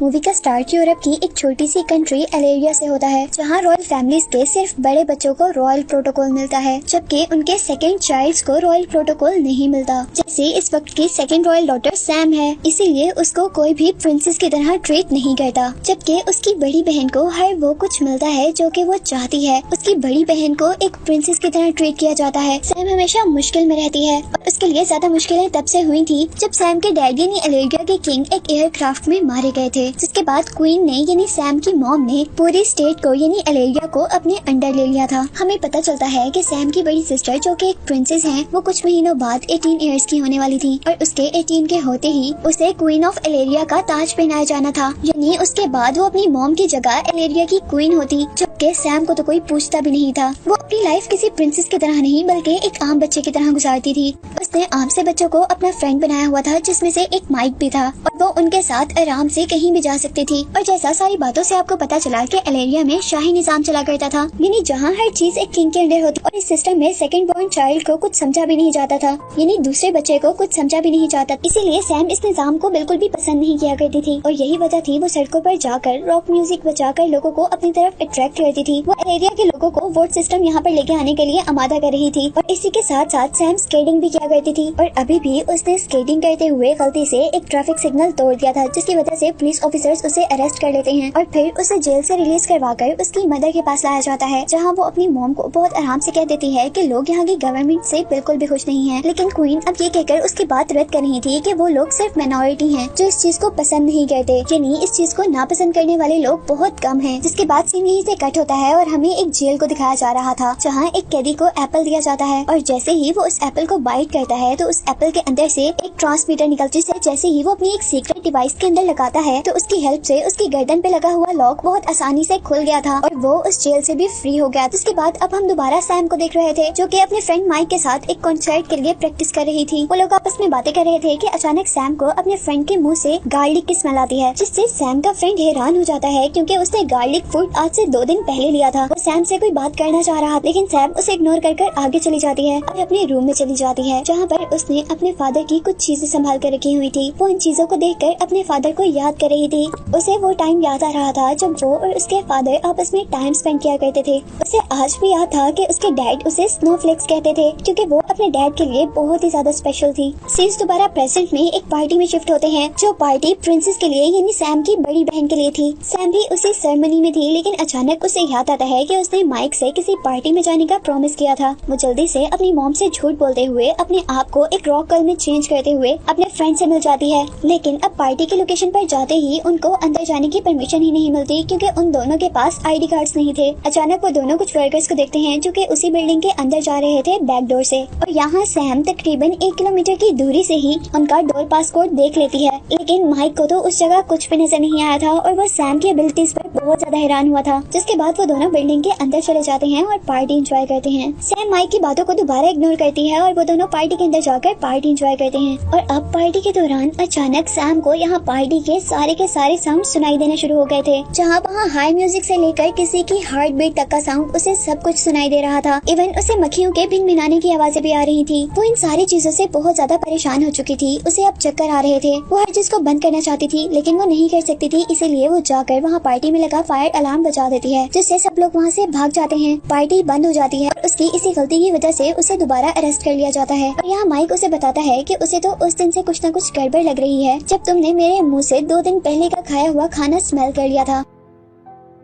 Movie का start Europe की एक छोटी सी कंट्री अलेरिया से होता है, जहाँ रॉयल फैमिलीज के सिर्फ बड़े बच्चों को रॉयल प्रोटोकॉल मिलता है, जबकि उनके सेकंड चाइल्ड को रॉयल प्रोटोकॉल नहीं मिलता। जैसे इस वक्त की सेकंड रॉयल डॉटर सैम है, इसीलिए उसको कोई भी प्रिंसेस की तरह ट्रीट नहीं करता, जबकि उसकी बड़ी बहन को हर वो कुछ मिलता है जो कि वो चाहती है। उसकी बड़ी बहन को एक प्रिंसेस की तरह ट्रीट किया जाता है। सैम हमेशा मुश्किल में रहती है और उसके लिए ज्यादा मुश्किलें तब से हुई थी जब सैम के डैड यानी अलेरिया के किंग एक एयरक्राफ्ट में मारे गए थे, जिसके बाद क्वीन ने यानी सैम की मॉम ने पूरी स्टेट को यानी अलेरिया को अपने अंडर ले लिया था। हमें पता चलता है कि सैम की बड़ी सिस्टर जो कि एक प्रिंसेस है, वो कुछ महीनों बाद 18 इयर्स की होने वाली थी और उसके 18 के होते ही उसे क्वीन ऑफ अलेरिया का ताज पहनाया जाना था, यानी उसके बाद वो अपनी मॉम की जगह अलेरिया की क्वीन होती। जबकि सैम को तो कोई पूछता भी नहीं था। वो अपनी लाइफ किसी प्रिंसेस की तरह नहीं बल्कि एक आम बच्चे की तरह गुजारती थी। उसने आम से बच्चों को अपना फ्रेंड बनाया हुआ था, जिसमें से एक माइक भी था और वो उनके साथ आराम से कहीं भी जा सकती थी। और जैसा सारी बातों से आपको पता चला कि अलेरिया में शाही निजाम चला करता था, यानी जहाँ हर चीज एक किंग के अंडर होती, और इस सिस्टम में सेकंड बॉर्न चाइल्ड को कुछ समझा भी नहीं जाता था, यानी दूसरे बच्चे को कुछ समझा भी नहीं जाता। इसीलिए सैम इस निजाम को बिल्कुल भी पसंद नहीं किया करती थी और यही वजह थी वो सड़कों पर जाकर रॉक म्यूजिक बजाकर लोगों को अपनी तरफ अट्रैक्ट करती थी। वो अलेरिया के लोगों को वोट सिस्टम यहाँ पर लेके आने के लिए आमादा कर रही थी और इसी के साथ साथ सैम स्केटिंग भी किया करती थी। और अभी भी उसने स्केटिंग करते हुए गलती से एक ट्रैफिक सिग्नल तोड़ दिया था, जिसकी वजह से पुलिस ऑफिसर्स उसे अरेस्ट कर लेते हैं और फिर उसे जेल से रिलीज करवाकर उसकी मदर के पास लाया जाता है, जहाँ वो अपनी मॉम को बहुत आराम से कह देती है कि लोग यहाँ की गवर्नमेंट से बिल्कुल भी खुश नहीं है। लेकिन क्वीन अब ये कहकर उसकी बात रद्द कर रही थी कि वो लोग सिर्फ माइनॉरिटी हैं जो इस चीज को पसंद नहीं करते, यानी इस चीज को नापसंद करने वाले लोग बहुत कम हैं। जिसके बाद सीन यहीं से कट होता है और हमें एक जेल को दिखाया जा रहा था, जहाँ एक कैदी को एप्पल दिया जाता है और जैसे ही वो उस एप्पल को बाइट करता है तो उस एप्पल के अंदर से एक ट्रांसमीटर निकलता है, जैसे ही वो अपनी एक सीक्रेट डिवाइस के अंदर लगाता है तो उसकी हेल्प से उसकी गर्दन पे लगा हुआ लॉक बहुत आसानी से खुल गया था और वो उस जेल से भी फ्री हो गया। इसके बाद अब हम दोबारा सैम को देख रहे थे, जो कि अपने फ्रेंड माइक के साथ एक कॉन्सर्ट के लिए प्रैक्टिस कर रही थी। वो लोग आपस में बातें कर रहे थे कि अचानक सैम को अपने फ्रेंड के मुंह से गार्लिक की स्मेल आती है, जिससे सैम का फ्रेंड हैरान हो जाता है क्योंकि उसने गार्लिक फूड आज से 2 दिन पहले लिया था। वो सैम से कोई बात करना चाह रहा था, लेकिन सैम उसे इग्नोर कर आगे चली जाती है और अपने रूम में चली जाती है, जहाँ पर उसने अपने फादर की कुछ चीजें संभाल कर रखी हुई थी। वो इन चीजों को देखकर अपने फादर को याद कर रही थी। उसे वो टाइम याद आ रहा था जब वो और उसके फादर आपस में टाइम स्पेंड किया करते थे। उसे आज भी याद था कि उसके डैड उसे स्नोफ्लेक्स कहते थे, क्योंकि वो अपने डैड के लिए बहुत ही ज्यादा स्पेशल थी। सीन्स दोबारा प्रेजेंट में एक पार्टी में शिफ्ट होते हैं, जो पार्टी प्रिंसेस के लिए यानी सैम की बड़ी बहन के लिए थी। सैम भी उसी सेरेमनी में थी, लेकिन अचानक उसे याद आता है कि उसने माइक से किसी पार्टी में जाने का प्रॉमिस किया था। वो जल्दी से अपनी मॉम से झूठ बोलते हुए अपने आप को एक रॉक गर्ल में चेंज करते हुए अपने फ्रेंड से मिल जाती है, लेकिन अब पार्टी के लोकेशन पर जाते ही उनको अंदर जाने की परमिशन ही नहीं मिलती, क्योंकि उन दोनों के पास आईडी कार्ड्स नहीं थे। अचानक वो दोनों कुछ वर्कर्स को देखते हैं जो कि उसी बिल्डिंग के अंदर जा रहे थे बैक डोर से, और यहाँ सैम तकरीबन 1 किलोमीटर की दूरी से ही उनका डोर पास कोड देख लेती है। लेकिन माइक को तो उस जगह कुछ भी नजर नहीं आया था और वो सैम की एबिलिटीज पर बहुत ज्यादा हैरान हुआ था। जिसके बाद वो दोनों बिल्डिंग के अंदर चले जाते हैं और पार्टी एंजॉय करते हैं। सैम माइक की बातों को दोबारा इग्नोर करती है और वो दोनों पार्टी के अंदर जाकर पार्टी एंजॉय करते हैं। और अब पार्टी के दौरान अचानक सैम को यहाँ पार्टी के सारे साउंड सुनाई देने शुरू हो गए थे, जहाँ वहाँ हाई म्यूजिक से लेकर किसी की हार्ट बीट तक का साउंड उसे सब कुछ सुनाई दे रहा था। इवन उसे मक्खियों के भिनभिनाने की आवाजें भी आ रही थी। वो इन सारी चीजों से बहुत ज्यादा परेशान हो चुकी थी। उसे अब चक्कर आ रहे थे। वो हर चीज को बंद करना चाहती थी, लेकिन वो नहीं कर सकती थी, इसीलिए वो जाकर वहाँ पार्टी में लगा फायर अलार्म बजा देती है, जिससे सब लोग वहाँ से भाग जाते हैं। पार्टी बंद हो जाती है और उसकी इसी गलती की वजह से उसे दोबारा अरेस्ट कर लिया जाता है। और यहाँ माइक उसे बताता है कि उसे तो उस दिन से कुछ न कुछ गड़बड़ लग रही है, जब तुमने मेरे मुंह से 2 दिन पहले का खाया हुआ खाना स्मेल कर लिया था।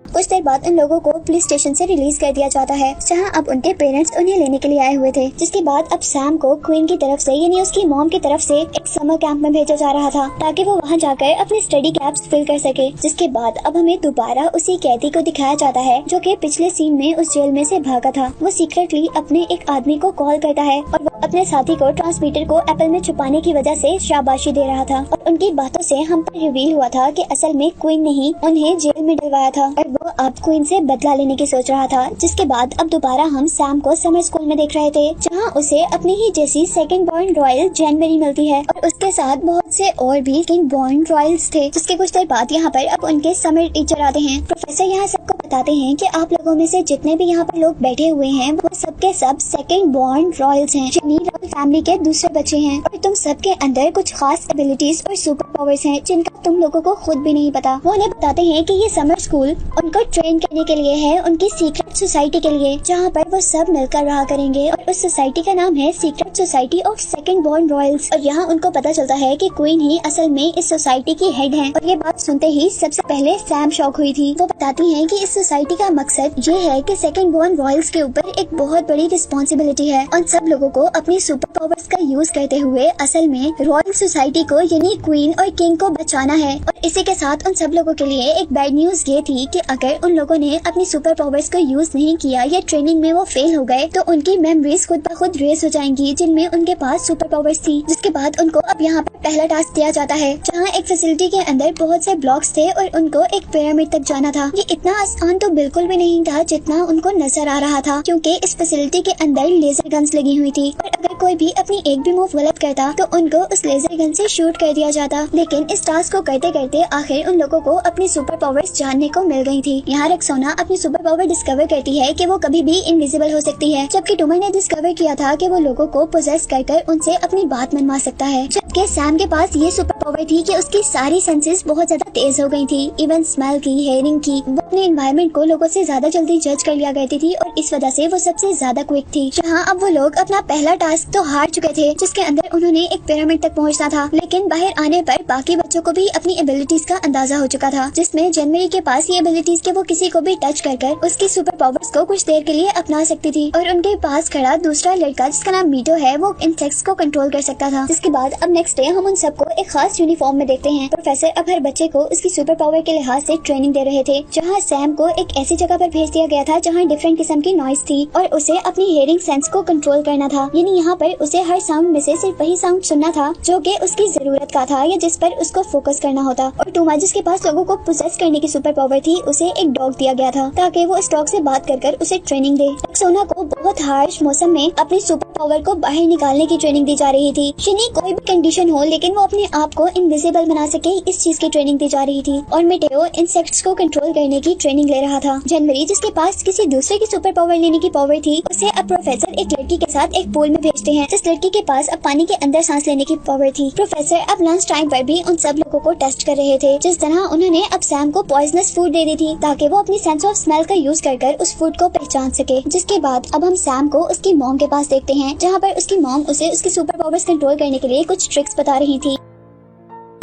कुछ देर बाद उन लोगों को पुलिस स्टेशन से रिलीज कर दिया जाता है, जहां अब उनके पेरेंट्स उन्हें लेने के लिए आए हुए थे। जिसके बाद अब सैम को क्वीन की तरफ से यानी उसकी मॉम की तरफ से एक समर कैंप में भेजा जा रहा था, ताकि वो वहां जाकर अपने स्टडी कैंप्स फिल कर सके। जिसके बाद अब हमें दोबारा उसी कैदी को दिखाया जाता है, जो कि पिछले सीन में उस जेल में से भागा था। वो सीक्रेटली अपने एक आदमी को कॉल करता है और वो अपने साथी को ट्रांसमीटर को एप्पल में छुपाने की वजह से शाबाशी दे रहा था। और उनकी बातों से हम पर रिवील हुआ था कि असल में क्वीन ने ही उन्हें जेल में डलवाया था और वो अब क्वीन से बदला लेने की सोच रहा था। जिसके बाद अब दोबारा हम सैम को समर स्कूल में देख रहे थे, जहाँ उसे अपनी ही जैसी सेकंड बॉर्न रॉयल जनवरी मिलती है और उसके साथ बहुत से और भी किंग बॉर्न रॉयल्स थे। जिसके कुछ देर बाद यहाँ पर अब उनके समर टीचर आते हैं। प्रोफेसर यहाँ सबको बताते हैं कि आप लोगों में से जितने भी यहाँ पर लोग बैठे हुए हैं वो सबके सब सेकंड बॉर्न रॉयल्स हैं, ही रॉयल फैमिली के दूसरे बच्चे हैं और तुम सबके अंदर कुछ खास एबिलिटीज और सुपर पावर्स हैं जिनका तुम लोगों को खुद भी नहीं पता। वो उन्हें बताते हैं कि ये समर स्कूल उनको ट्रेन करने के लिए है, उनकी सीक्रेट सोसाइटी के लिए, जहाँ पर वो सब मिलकर रहा करेंगे और उस सोसाइटी का नाम है secret society of second born Royals. और यहाँ उनको पता चलता है कि क्वीन ही असल में इस सोसाइटी की हेड है। और ये बात सुनते ही सबसे पहले सैम शॉक हुई थी। वो बताती हैं कि इस सोसाइटी का मकसद ये है कि सेकंड बॉर्न रॉयल्स के ऊपर एक बहुत बड़ी रिस्पॉन्सिबिलिटी है। उन सब लोगों को अपनी सुपर पावर्स का यूज करते हुए असल में रॉयल सोसाइटी को यानी क्वीन और किंग को बचाना है। और इसी के साथ उन सब लोगों के लिए एक बैड न्यूज ये थी कि अगर उन लोगों ने अपनी सुपर पावर्स को यूज नहीं किया या ट्रेनिंग में वो फेल हो गए तो उनकी मेमोरीज खुद ब खुद रेस हो जाएंगी जिनमें उनके पास सुपर पावर्स थी। जिसके बाद उनको अब यहाँ पर पहला टास्क दिया जाता है, जहाँ एक फैसिलिटी के अंदर बहुत से ब्लॉक्स थे और उनको एक पिरामिड तक जाना था। ये इतना आसान तो बिल्कुल भी नहीं था जितना उनको नजर आ रहा था, क्योंकि इस फैसिलिटी के अंदर लेजर गन्स लगी हुई थी और अगर कोई भी अपनी एक भी मूव गलत करता तो उनको उस लेजर गन से शूट कर दिया जाता। लेकिन इस टास्क को करते करते आखिर उन लोगों को अपनी सुपर पावर्स जानने को मिल गई थी। यहाँ रेक्सोना अपनी सुपर पावर डिस्कवर करती है कि वो कभी भी इनविजिबल हो सकती है, जबकि टूमर ने डिस्कवर किया था कि वो लोगों को पोजेस कर उनसे अपनी बात मनवा सकता है। जबकि सैम के पास ये सुपर पावर थी कि उसकी सारी सेंसेस बहुत ज्यादा तेज हो गई थी, इवन स्मेल की, हेयरिंग की। वो अपने एनवायरनमेंट को लोगों से ज्यादा जल्दी जज कर लिया करती थी और इस वजह से वो सबसे ज्यादा क्विक थी। जहाँ अब वो लोग अपना पहला टास्क तो हार चुके थे, जिसके अंदर उन्होंने एक पिरामिड तक पहुँचना था, लेकिन बाहर आने पर बाकी बच्चों को भी अपनी एबिलिटीज का अंदाजा हो चुका था, जिसमें जनवरी के पास ये एबिलिटीज के वो किसी को भी टच कर उसकी सुपर पावर्स को कुछ देर के लिए अपना सकती थी। और उनके पास खड़ा दूसरा लड़का जिसका नाम मीटो है वो इंसेक्ट्स को कंट्रोल कर सकता था। जिसके बाद अब नेक्स्ट डे हम उन सबको एक खास यूनिफॉर्म में देखते हैं। प्रोफेसर अब हर बच्चे को उसकी सुपर पावर के लिहाज से ट्रेनिंग दे रहे थे, जहाँ सैम को एक ऐसी जगह पर भेज दिया गया था जहाँ डिफरेंट किस्म की नॉइज थी और उसे अपनी हियरिंग सेंस को कंट्रोल करना था। यानी यहाँ पर उसे हर साउंड में से सिर्फ वही साउंड सुनना था जो कि उसकी जरूरत का था या जिस पर उसको फोकस करना होता। और टूमा जिसके पास लोगों को पोजेस करने की सुपर पावर थी, उसे एक डॉग दिया गया था ताकि वो उस डॉग से बात कर उसे ट्रेनिंग दे। रेक्सोना को बहुत हार्श मौसम में अपनी सुपर पावर को बाहर निकालने की ट्रेनिंग दी जा रही थी। यानी कोई भी कंडीशन हो लेकिन वो अपने आप को इनविजिबल बना सके, इस चीज की ट्रेनिंग दी जा रही थी। और मेटेओ इंसेक्ट्स को कंट्रोल करने की ट्रेनिंग ले रहा था। जनवरी जिसके पास किसी दूसरे की सुपर पावर लेने की पावर थी, उसे अब प्रोफेसर एक लड़की के साथ एक पूल में भेजते हैं जिस लड़की के पास अब पानी के अंदर सांस लेने की पावर थी। प्रोफेसर अब लंच टाइम पर भी उन सब लोगों को टेस्ट कर रहे थे, जिस तरह उन्होंने अब सैम को पॉइजनस फूड दे दी थी ताकि वो अपनी सेंस ऑफ स्मेल का यूज कर उस फूड को पहचान सके। जिसके बाद अब हम सैम को उसकी मॉम के पास देखते हैं, जहाँ पर उसकी मॉम उसे उसकी सुपर पावर्स कंट्रोल करने के लिए कुछ ट्रिक्स बता रही थी।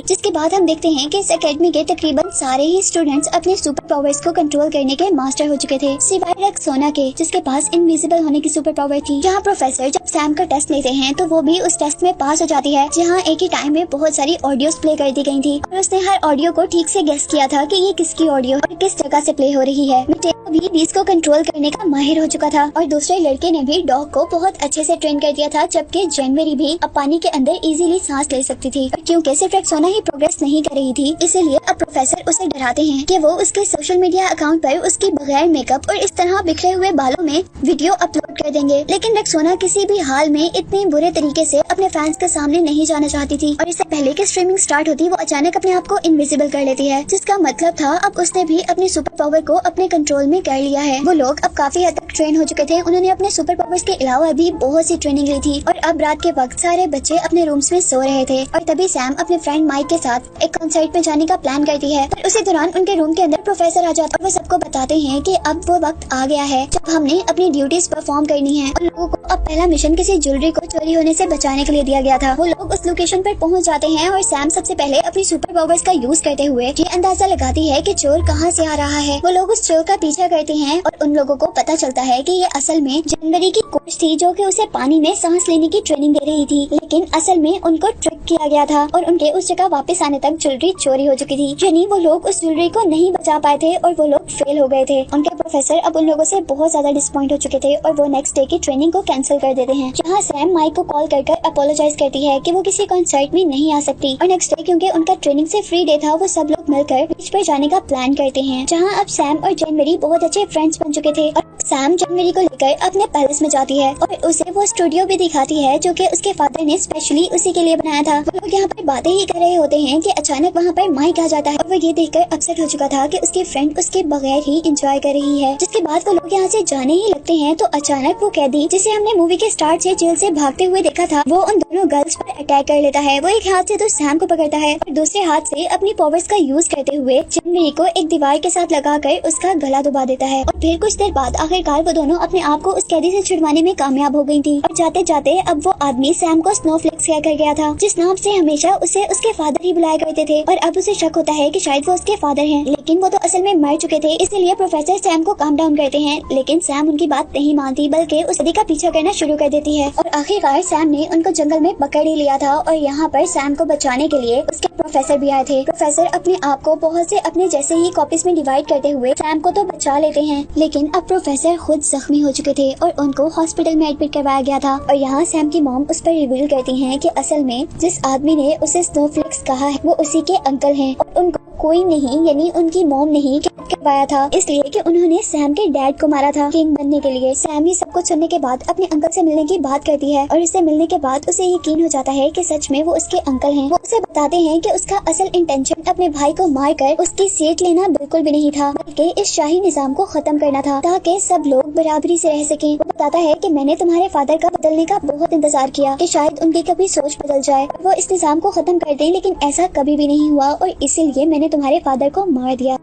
जिसके बाद हम देखते हैं कि इस एकेडमी के तकरीबन सारे ही स्टूडेंट्स अपने सुपर पावर्स को कंट्रोल करने के मास्टर हो चुके थे, सिवाय रेक्सोना के जिसके पास इनविजिबल होने की सुपर पावर थी। जहाँ प्रोफेसर जब सैम का टेस्ट लेते हैं तो वो भी उस टेस्ट में पास हो जाती है, जहाँ एक ही टाइम में बहुत सारी ऑडियोस प्ले कर दी गई थी और उसने हर ऑडियो को ठीक से गेस किया था कि ये किसकी ऑडियो और किस जगह से प्ले हो रही है। मेटेओ भी बीस को कंट्रोल करने का माहिर हो चुका था और दूसरे लड़के ने भी डॉग को बहुत अच्छे से ट्रेन कर दिया था, जबकि जनवरी भी अब पानी के अंदर इजीली सांस ले सकती थी। और क्योंकि सिर्फ रेक्सोना ही प्रोग्रेस नहीं कर रही थी, इसलिए अब प्रोफेसर उसे डराते हैं कि वो उसके सोशल मीडिया अकाउंट पर उसकी बगैर मेकअप और इस तरह बिखरे हुए बालों में वीडियो अपलोड कर देंगे। लेकिन रेक्सोना किसी भी हाल में इतने बुरे तरीके से अपने फैंस के सामने नहीं जाना चाहती थी और इससे पहले कि स्ट्रीमिंग स्टार्ट होती वो अचानक अपने आप को इनविजिबल कर लेती है, जिसका मतलब था अब उसने भी अपनी सुपर पावर को अपने कंट्रोल में कर लिया है। वो लोग अब काफी हद तक ट्रेन हो चुके थे, उन्होंने अपने सुपर पावर्स के अलावा भी बहुत सी ट्रेनिंग ली थी और अब रात के वक्त सारे बच्चे अपने रूम्स में सो रहे थे। और तभी सैम अपने फ्रेंड माइक के साथ एक कॉन्सर्ट में जाने का प्लान करती है, पर उसी दौरान उनके रूम के अंदर प्रोफेसर आ जाता और वो सबको बताते हैं कि अब वो वक्त आ गया है जब हमने अपनी ड्यूटीज परफॉर्म करनी है। और लोगों को अब पहला मिशन किसी ज्वेलरी को चोरी होने से बचाने के लिए दिया गया था। वो लोग उस लोकेशन पर पहुंच जाते हैं और सैम सबसे पहले अपनी सुपर पावर्स का यूज करते हुए ये अंदाजा लगाती है कि चोर कहां से आ रहा है। वो लोग उस चोर का पीछा करते हैं और उन लोगों को पता चलता है कि ये असल में जनवरी की कोच थी जो कि उसे पानी में सांस लेने की ट्रेनिंग दे रही थी, लेकिन असल में उनको ट्रिक किया गया था और उनके उस जगह वापस आने तक ज्वेलरी चोरी हो चुकी थी। यानी वो लोग उस ज्वेलरी को नहीं बचा पाए थे और वो लोग फेल हो गए थे। उनके प्रोफेसर अब उन लोगों से बहुत ज्यादा डिसअपॉइंट हो चुके थे और वो नेक्स्ट डे की ट्रेनिंग को कैंसिल कर देते हैं, जहाँ सैम माइक को कॉल कर अपोलोजाइज करती है कि वो किसी कॉन्सर्ट में नहीं आ सकती। और नेक्स्ट डे क्योंकि उनका ट्रेनिंग से फ्री डे था, वो सब लोग मिलकर बीच पर जाने का प्लान करते हैं, जहाँ अब सैम और जनवरी बहुत अच्छे फ्रेंड्स बन चुके थे। और सैम जनवरी को लेकर अपने पैलेस में जाती है और उसे वो स्टूडियो भी दिखाती है जो कि उसके फादर ने स्पेशली उसी के लिए बनाया था। वो लोग यहाँ पर बातें ही कर रहे होते हैं कि अचानक वहाँ पर माइक आ जाता है और वो ये देखकर अपसेट हो चुका था कि उसकी फ्रेंड उसके बगैर ही एंजॉय कर रही है। जिसके बाद वो लोग यहाँ से जाने ही लगते हैं तो अचानक वो कैदी जिसे हमने मूवी के स्टार्ट से जेल से भागते हुए देखा था, वो उन दोनों गर्ल्स पर अटैक कर लेता है। वो एक हाथ से तो सैम को पकड़ता है और दूसरे हाथ से अपनी पावर्स का यूज करते हुए जनवरी को एक दीवार के साथ लगाकर उसका गला दबा देता है। और फिर कुछ देर बाद आखिरकार वो दोनों अपने आप को उस कैदी से छुड़वाने में कामयाब हो गई थी। और जाते जाते अब वो आदमी सैम को स्नोफ्लेक्स कह कर गया था, जिस नाम से हमेशा उसे उसके फादर ही बुलाया करते थे। और अब उसे शक होता है कि शायद वो उसके फादर हैं, लेकिन वो तो असल में मर चुके थे। इसलिए प्रोफेसर सैम को काम डाउन करते हैं, लेकिन सैम उनकी बात नहीं मानती बल्कि उस कैदी का पीछा करना शुरू कर देती है। और आखिरकार सैम ने उनको जंगल में पकड़ ही लिया था और यहाँ पर सैम को बचाने के लिए उसके प्रोफेसर भी आए थे। प्रोफेसर अपने आप को बहुत से अपने जैसे ही कॉपीज में डिवाइड करते हुए सैम को तो बचा लेते हैं, लेकिन अब प्रोफेसर खुद जख्मी हो चुके थे और उनको हॉस्पिटल में एडमिट करवाया गया था। और यहाँ सैम की मॉम उस पर रिवील करती हैं कि असल में जिस आदमी ने उसे स्नोफ्लेक्स कहा है वो उसी के अंकल हैं और उनको कोई नहीं यानी उनकी मॉम नहीं करवाया था, इसलिए कि उन्होंने सैम के डैड को मारा था किंग बनने के लिए। सैम ये सब कुछ सुनने के बाद अपने अंकल से मिलने की बात करती है और इससे मिलने के बाद उसे यकीन हो जाता है कि सच में वो उसके अंकल हैं। वो उसे बताते हैं कि उसका असल इंटेंशन अपने भाई को मारकर उसकी सीट लेना बिल्कुल भी नहीं था, बल्कि इस शाही निजाम को खत्म करना था ताकि सब लोग बराबरी से रह सकें। वो बताता है कि मैंने तुम्हारे फादर का बदलने का बहुत इंतजार किया कि शायद उनकी कभी सोच बदल जाए, वो इस निजाम को खत्म कर दें, लेकिन ऐसा कभी भी नहीं हुआ और इसीलिए मैंने तुम्हारे फादर को मार दिया।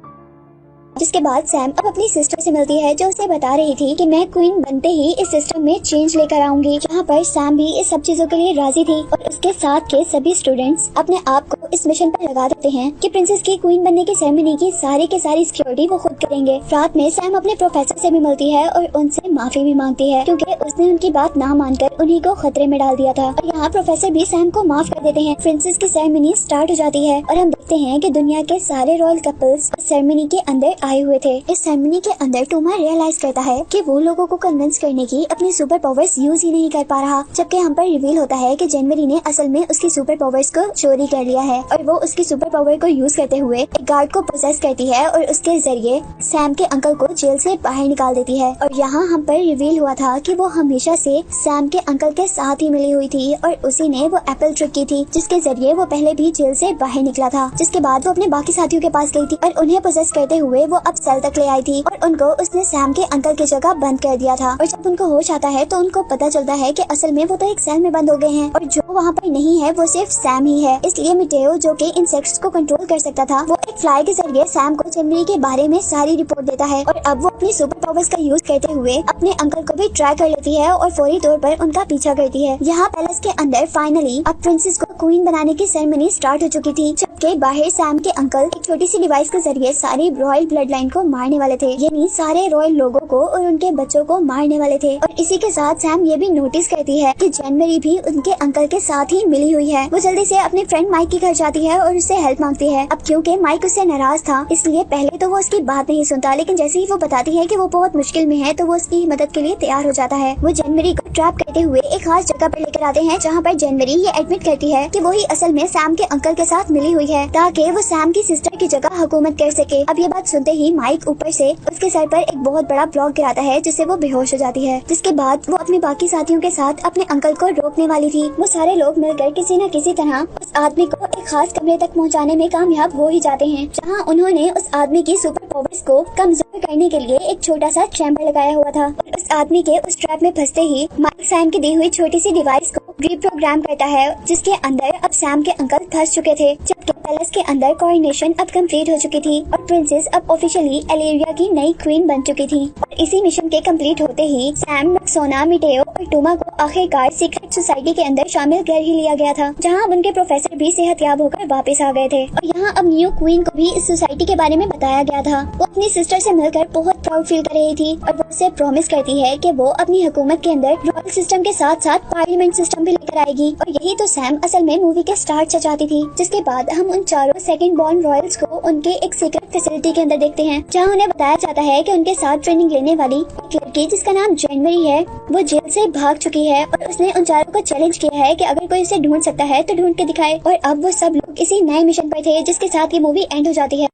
जिसके बाद सैम अब अपनी सिस्टर से मिलती है जो उसे बता रही थी कि मैं क्वीन बनते ही इस सिस्टम में चेंज लेकर आऊंगी, जहाँ पर सैम भी इस सब चीजों के लिए राजी थी। और उसके साथ के सभी स्टूडेंट्स अपने आप को इस मिशन पर लगा देते हैं कि प्रिंसेस की क्वीन बनने की सेरेमनी की सारी के सारी सिक्योरिटी वो खुद करेंगे। रात में सैम अपने प्रोफेसर से भी मिलती है और उनसे माफी भी मांगती है क्योंकि उसने उनकी बात ना मानकर उन्हीं को खतरे में डाल दिया था। और यहाँ प्रोफेसर भी सैम को माफ कर देते हैं। प्रिंसेस की सेरेमनी स्टार्ट हो जाती है और हम देखते हैं कि दुनिया के सारे रॉयल कपल्स सेरेमनी के अंदर आए हुए थे। इस सेरेमनी के अंदर टोमा रियलाइज करता है कि वो लोगों को कन्विंस करने की अपनी सुपर पावर्स यूज ही नहीं कर पा रहा, जबकि हम पर रिवील होता है कि जनवरी ने असल में उसकी सुपर पावर्स को चोरी कर लिया है और वो उसकी सुपर पावर को यूज करते हुए एक गार्ड को पोसेस करती है और उसके जरिए सैम के अंकल को जेल से बाहर निकाल देती है। और यहाँ हम पर रिवील हुआ था कि वो हमेशा से सैम के अंकल के साथ ही मिली हुई थी और उसी ने वो एप्पल ट्रिक की थी जिसके जरिए वो पहले भी जेल से बाहर निकला था। जिसके बाद वो अपने बाकी साथियों के पास गई थी और उन्हें पोसेस करते हुए वो अब सेल तक ले आई थी और उनको उसने सैम के अंकल की जगह बंद कर दिया था। और जब उनको होश आता है तो उनको पता चलता है कि असल में वो तो एक सेल में बंद हो गए हैं और जो वहाँ पर नहीं है वो सिर्फ सैम ही है। इसलिए मिटेओ जो कि इंसेक्ट्स को कंट्रोल कर सकता था, वो एक फ्लाई के जरिए सैम को जनवरी के बारे में सारी रिपोर्ट देता है और अब वो अपनी सुपर पावर्स का यूज करते हुए अपने अंकल को भी ट्राई कर लेती है और फौरी तौर पर उनका पीछा करती है। यहाँ पैलेस के अंदर फाइनली अब प्रिंसेस को क्वीन बनाने की सेरेमनी स्टार्ट हो चुकी थी, जबकि बाहर सैम के अंकल एक छोटी सी डिवाइस के जरिए सारी रॉयल ब्लड लाइन को मारने वाले थे, यानी सारे रॉयल लोगों को और उनके बच्चों को मारने वाले थे। और इसी के साथ सैम ये भी नोटिस करती है कि जनवरी भी उनके अंकल के साथ ही मिली हुई है। वो जल्दी से अपने फ्रेंड माइक के घर जाती है और उससे हेल्प मांगती है। अब क्योंकि माइक उससे नाराज था इसलिए पहले तो वो उसकी बात नहीं सुनता, लेकिन जैसे ही वो बताती है कि वो बहुत मुश्किल में है तो वो उसकी मदद के लिए तैयार हो जाता है। वो जनवरी को ट्रैप करते हुए एक खास जगह पर लेकर आते हैं जहाँ पर जनवरी ये एडमिट करती है कि वो ही असल में सैम के अंकल के साथ मिली हुई है ताकि वो सैम की सिस्टर की जगह हुकूमत कर सके। अब ये बात सुनते ही माइक ऊपर से उसके सर पर एक बहुत बड़ा ब्लॉक गिराता है जिससे वो बेहोश हो जाती है। जिसके बाद वो अपने बाकी साथियों के साथ अपने अंकल को रोकने वाली थी। वो सारे लोग मिलकर किसी न किसी तरह उस आदमी को एक खास कमरे तक पहुंचाने में कामयाब हो ही जाते हैं, जहां उन्होंने उस आदमी की सुपर पावर्स को कमजोर करने के लिए एक छोटा सा चैम्बर लगाया हुआ था। और उस आदमी के उस ट्रैप में फंसते ही माइक सैम की दी हुई छोटी सी डिवाइस को रीप्रोग्राम करता है जिसके अंदर अब सैम के अंकल फंस चुके थे। जबकि पैलेस के अंदर कोऑर्डिनेशन अब कंप्लीट हो चुकी थी और प्रिंसेस अब ऑफिशियली एलेरिया की नई क्वीन बन चुकी थी। और इसी मिशन के कंप्लीट होते ही सैम, रक्सोना, मिटेओ और टोमा को आखिरकार सीक्रेट सोसाइटी के अंदर शामिल कर ही लिया गया था, जहां अब उनके प्रोफेसर भी सेहतयाब होकर वापस आ गए थे। और यहाँ अब न्यू क्वीन को भी इस सोसाइटी के बारे में बताया गया था। वो अपनी सिस्टर से मिलकर बहुत प्राउड फील कर रही थी और वो उससे प्रॉमिस करती है कि वो अपनी हुकूमत के अंदर रॉयल सिस्टम के साथ साथ पार्लियामेंट सिस्टम भी लेकर आएगी। और यही तो सैम असल में मूवी के स्टार्ट से चाहती थी। जिसके बाद हम उन चारों सेकंड बॉर्न रॉयल्स को उनके एक सीक्रेट फैसिलिटी के अंदर देखते हैं, जहाँ उन्हें बताया जाता है कि उनके साथ ट्रेनिंग लेने वाली एक लड़की जिसका नाम जनवरी है वो जेल से भाग चुकी है और उसने उन चारों को चैलेंज किया है कि अगर कोई उसे ढूंढ सकता है तो ढूंढ के दिखाए। और अब वो सब लोग इसी नए मिशन पर थे जिसके साथ ये मूवी एंड हो जाती है।